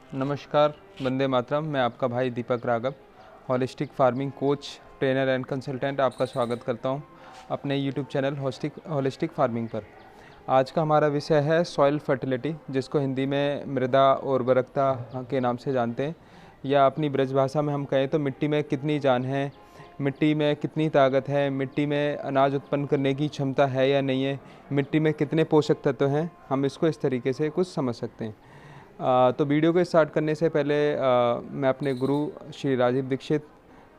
नमस्कार, वंदे मातरम। मैं आपका भाई Deepak Raghav, holistic farming coach, trainer and consultant आपका स्वागत करता हूं अपने यूट्यूब चैनल हॉलिस्टिक फार्मिंग पर। आज का हमारा विषय है सॉइल फर्टिलिटी, जिसको हिंदी में मृदा उर्वरकता के नाम से जानते हैं, या अपनी ब्रज भाषा में हम कहें तो मिट्टी में कितनी जान है, मिट्टी में कितनी ताकत है, मिट्टी में अनाज उत्पन्न करने की क्षमता है या नहीं है, मिट्टी में कितने पोषक तत्व हैं। हम इसको इस तरीके से कुछ समझ सकते हैं। तो वीडियो को स्टार्ट करने से पहले मैं अपने गुरु श्री राजीव दीक्षित,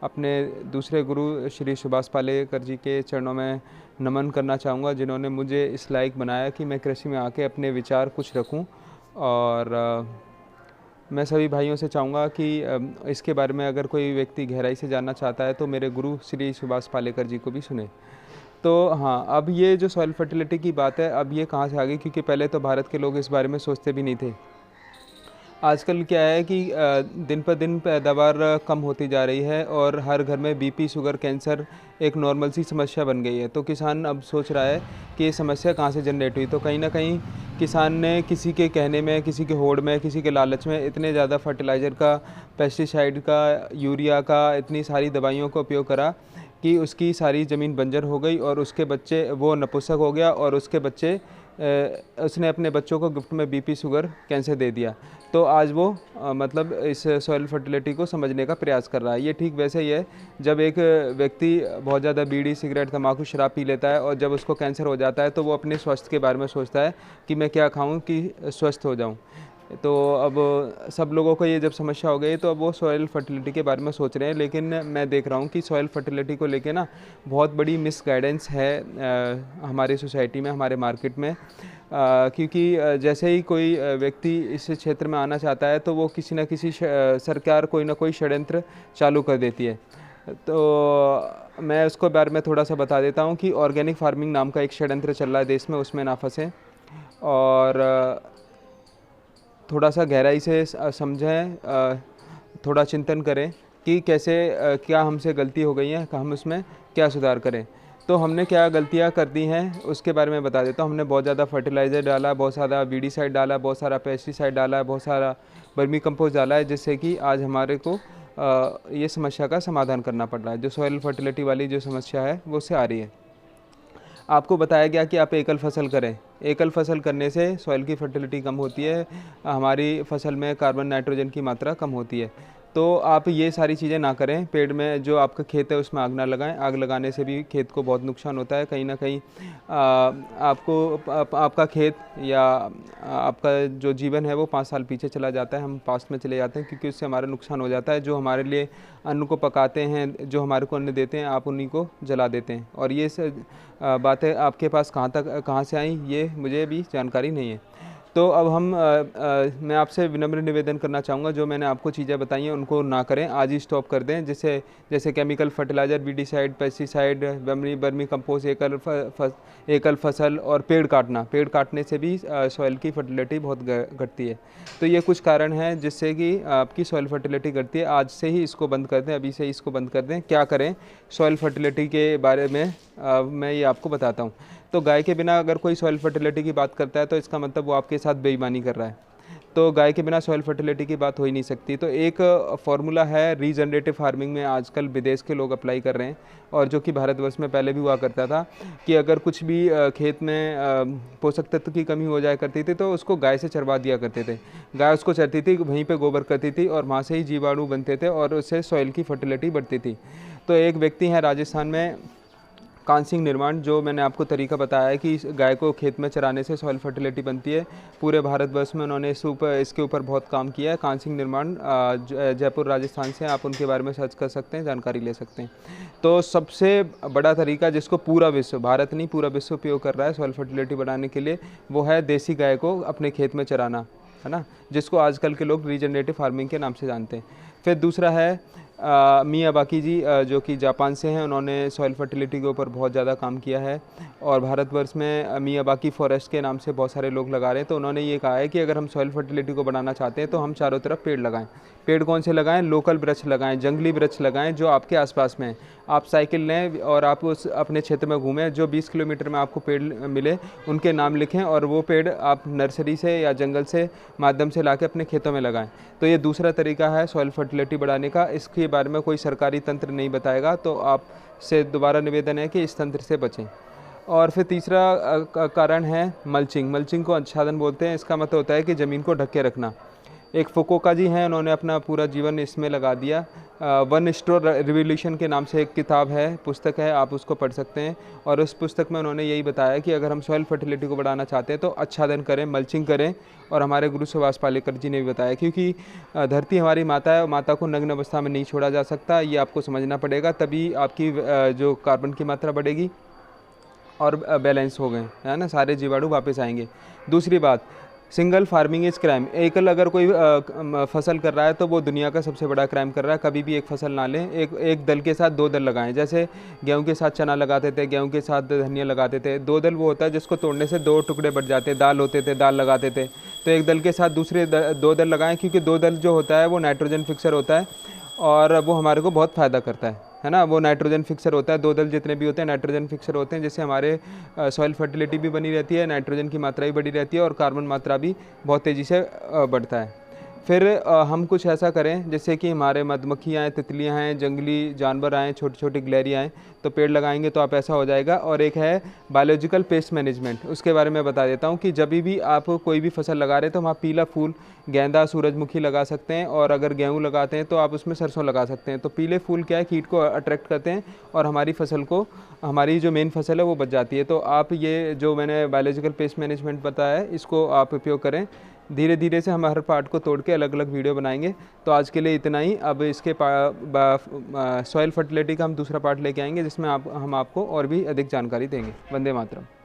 अपने दूसरे गुरु श्री सुभाष पालेकर जी के चरणों में नमन करना चाहूँगा, जिन्होंने मुझे इस लायक बनाया कि मैं कृषि में आके अपने विचार कुछ रखूं। और मैं सभी भाइयों से चाहूँगा कि इसके बारे में अगर कोई व्यक्ति गहराई से जानना चाहता है तो मेरे गुरु श्री सुभाष पालेकर जी को भी सुने। तो हाँ, अब ये जो सॉइल फर्टिलिटी की बात है, अब ये कहाँ से आ गई, क्योंकि पहले तो भारत के लोग इस बारे में सोचते भी नहीं थे। आजकल क्या है कि दिन पर दिन पैदावार कम होती जा रही है और हर घर में बीपी, शुगर, कैंसर एक नॉर्मल सी समस्या बन गई है। तो किसान अब सोच रहा है कि ये समस्या कहाँ से जनरेट हुई। तो कहीं ना कहीं किसान ने किसी के कहने में, किसी के होड़ में, किसी के लालच में इतने ज़्यादा फर्टिलाइज़र का, पेस्टिसाइड का, यूरिया का, इतनी सारी दवाइयों का उपयोग करा कि उसकी सारी ज़मीन बंजर हो गई और उसके बच्चे, वो नपुंसक हो गया और उसके बच्चे, उसने अपने बच्चों को गिफ्ट में बीपी, शुगर, कैंसर दे दिया। तो आज वो मतलब इस सॉइल फर्टिलिटी को समझने का प्रयास कर रहा है। ये ठीक वैसे ही है जब एक व्यक्ति बहुत ज़्यादा बीड़ी, सिगरेट, तंबाकू, शराब पी लेता है और जब उसको कैंसर हो जाता है तो वो अपने स्वास्थ्य के बारे में सोचता है कि मैं क्या खाऊं कि स्वस्थ हो जाऊं। तो अब सब लोगों को ये जब समस्या हो गई तो अब वो सॉइल फर्टिलिटी के बारे में सोच रहे हैं। लेकिन मैं देख रहा हूँ कि सॉइल फर्टिलिटी को लेके ना बहुत बड़ी मिसगाइडेंस है हमारी सोसाइटी में, हमारे मार्केट में। क्योंकि जैसे ही कोई व्यक्ति इस क्षेत्र में आना चाहता है तो वो किसी न किसी सरकार कोई ना कोई षड्यंत्र चालू कर देती है। तो मैं उसको बारे में थोड़ा सा बता देता हूँ कि ऑर्गेनिक फार्मिंग नाम का एक षड्यंत्र चल रहा है देश में, उसमें ना फंसें और थोड़ा सा गहराई से समझें, थोड़ा चिंतन करें कि कैसे क्या हमसे गलती हो गई है, हम उसमें क्या सुधार करें। तो हमने क्या गलतियां कर दी हैं उसके बारे में बता देता हूँ। हमने बहुत ज़्यादा फर्टिलाइज़र डाला, बहुत सारा वीडीसाइड डाला, बहुत सारा पेस्टिसाइड डाला, बहुत सारा वर्मी कंपोस्ट डाला है, जिससे कि आज हमारे को ये समस्या का समाधान करना पड़ रहा है। जो सॉइल फर्टिलिटी वाली जो समस्या है वो उससे आ रही है। आपको बताया गया कि आप एकल फसल करें। एकल फसल करने से सॉइल की फर्टिलिटी कम होती है, हमारी फसल में कार्बन, नाइट्रोजन की मात्रा कम होती है। तो आप ये सारी चीज़ें ना करें। पेड़ में जो आपका खेत है उसमें आग ना लगाएं। आग लगाने से भी खेत को बहुत नुकसान होता है। कहीं ना कहीं आपका खेत या आपका जो जीवन है वो 5 साल पीछे चला जाता है, हम पास्ट में चले जाते हैं, क्योंकि उससे हमारा नुकसान हो जाता है। जो हमारे लिए अन्न को पकाते हैं, जो हमारे को अन्न देते हैं, आप उन्हीं को जला देते हैं। और ये बातें आपके पास कहाँ से आई ये मुझे भी जानकारी नहीं है। तो अब मैं आपसे विनम्र निवेदन करना चाहूँगा, जो मैंने आपको चीज़ें बताई हैं उनको ना करें, आज ही स्टॉप कर दें। जिससे जैसे chemical fertiliser, weedicide, pesticide, vermi compost, एकल फसल और पेड़ काटने से भी सॉइल की फर्टिलिटी बहुत घटती है। तो ये कुछ कारण हैं जिससे कि आपकी सॉइल फर्टिलिटी घटती है। आज से ही इसको बंद कर दें, अभी से ही इसको बंद कर दें। क्या करें सॉइल फर्टिलिटी के बारे में मैं ये आपको बताता हूँ। तो गाय के बिना अगर कोई सॉइल फर्टिलिटी की बात करता है तो इसका मतलब वो आपके साथ बेईमानी कर रहा है। तो गाय के बिना सॉइल फर्टिलिटी की बात हो ही नहीं सकती। तो एक फार्मूला है रीजनरेटिव फार्मिंग में, आजकल विदेश के लोग अप्लाई कर रहे हैं और जो कि भारतवर्ष में पहले भी हुआ करता था कि अगर कुछ भी खेत में पोषक तत्व की कमी हो जाया करती थी तो उसको गाय से चरवा दिया करते थे। गाय उसको चरती थी, वहीं पे गोबर करती थी और वहाँ से ही जीवाणु बनते थे और उससे सॉइल की फर्टिलिटी बढ़ती थी। तो एक व्यक्ति हैं राजस्थान में, कान सिंह निर्माण, जो मैंने आपको तरीका बताया है कि गाय को खेत में चराने से सॉइल फर्टिलिटी बनती है। पूरे भारतवर्ष में उन्होंने इसके ऊपर बहुत काम किया है। कान सिंह निर्माण जयपुर राजस्थान से, आप उनके बारे में सर्च कर सकते हैं, जानकारी ले सकते हैं। तो सबसे बड़ा तरीका जिसको पूरा विश्व, भारत नहीं पूरा विश्व उपयोग कर रहा है सॉइल फर्टिलिटी बढ़ाने के लिए, वो है देसी गाय को अपने खेत में चराना, है ना, जिसको आजकल के लोग रीजनरेटिव फार्मिंग के नाम से जानते हैं। फिर दूसरा है मियावाकी जी जो कि जापान से हैं, उन्होंने सॉइल फर्टिलिटी के ऊपर बहुत ज़्यादा काम किया है और भारतवर्ष में मियावाकी फॉरेस्ट के नाम से बहुत सारे लोग लगा रहे हैं। तो उन्होंने ये कहा है कि अगर हम सॉइल फर्टिलिटी को बढ़ाना चाहते हैं तो हम चारों तरफ पेड़ लगाएं। पेड़ कौन से लगाएं? लोकल वृक्ष लगाएं, जंगली वृक्ष लगाएं जो आपके आसपास में हैं। आप साइकिल लें और आप उस अपने क्षेत्र में घूमें, जो 20 किलोमीटर में आपको पेड़ मिले उनके नाम लिखें और वो पेड़ आप नर्सरी से या जंगल से माध्यम से लाके अपने खेतों में लगाएं। तो ये दूसरा तरीका है सॉइल फर्टिलिटी बढ़ाने का। इसके बारे में कोई सरकारी तंत्र नहीं बताएगा, तो आपसे दोबारा निवेदन है कि इस तंत्र से बचें। और फिर तीसरा कारण है मल्चिंग। मल्चिंग को आच्छादन बोलते हैं। इसका मतलब होता है कि ज़मीन को ढक के रखना। एक फुकुओका जी हैं, उन्होंने अपना पूरा जीवन इसमें लगा दिया। वन स्टोर रिवोल्यूशन के नाम से एक किताब है, पुस्तक है, आप उसको पढ़ सकते हैं। और उस पुस्तक में उन्होंने यही बताया कि अगर हम सॉइल फर्टिलिटी को बढ़ाना चाहते हैं तो आच्छादन करें, मल्चिंग करें। और हमारे गुरु सुभाष पालेकर जी ने भी बताया, क्योंकि धरती हमारी माता है और माता को नग्न अवस्था में नहीं छोड़ा जा सकता। ये आपको समझना पड़ेगा, तभी आपकी जो कार्बन की मात्रा बढ़ेगी और बैलेंस हो गए, है ना, सारे जीवाणु वापस आएंगे। दूसरी बात, सिंगल फार्मिंग इज़ क्राइम। एकल अगर कोई फसल कर रहा है तो वो दुनिया का सबसे बड़ा क्राइम कर रहा है। कभी भी एक फसल ना लें, एक दल के साथ 2 दल लगाएं। जैसे गेहूं के साथ चना लगाते थे, गेहूं के साथ धनिया लगाते थे। 2 दल वो होता है जिसको तोड़ने से 2 टुकड़े बढ़ जाते हैं। दाल होते थे, दाल लगाते थे। तो एक दल के साथ दूसरे 2 दल लगाएं, क्योंकि 2 दल जो होता है वो नाइट्रोजन फिक्सर होता है और वो हमारे को बहुत फ़ायदा करता है ना। वो नाइट्रोजन फिक्सर होता है। 2 दल जितने भी होते हैं नाइट्रोजन फिक्सर होते हैं, जिससे हमारे सॉइल फर्टिलिटी भी बनी रहती है, नाइट्रोजन की मात्रा भी बढ़ी रहती है और कार्बन मात्रा भी बहुत तेज़ी से बढ़ता है। फिर हम कुछ ऐसा करें जैसे कि हमारे मधुमक्खियाँ हैं, तितलियाँ हैं, जंगली जानवर आएँ, छोटी छोटी गिलहरियाँ आएँ, तो पेड़ लगाएंगे तो आप ऐसा हो जाएगा। और एक है बायोलॉजिकल पेस्ट मैनेजमेंट, उसके बारे में बता देता हूँ कि जब भी आप कोई भी फसल लगा रहे हैं तो वहाँ पीला फूल, गेंदा, सूरजमुखी लगा सकते हैं। और अगर गेहूँ लगाते हैं तो आप उसमें सरसों लगा सकते हैं। तो पीले फूल क्या है, कीट को अट्रैक्ट करते हैं और हमारी फसल को, हमारी जो मेन फसल है वो बच जाती है। तो आप ये जो मैंने बायोलॉजिकल पेस्ट मैनेजमेंट बताया है, इसको आप उपयोग करें। धीरे धीरे से हम हर पार्ट को तोड़ के अलग अलग वीडियो बनाएंगे। तो आज के लिए इतना ही। अब इसके सॉइल फर्टिलिटी का हम दूसरा पार्ट लेके आएंगे, जिसमें हम आपको और भी अधिक जानकारी देंगे। वंदे मातरम।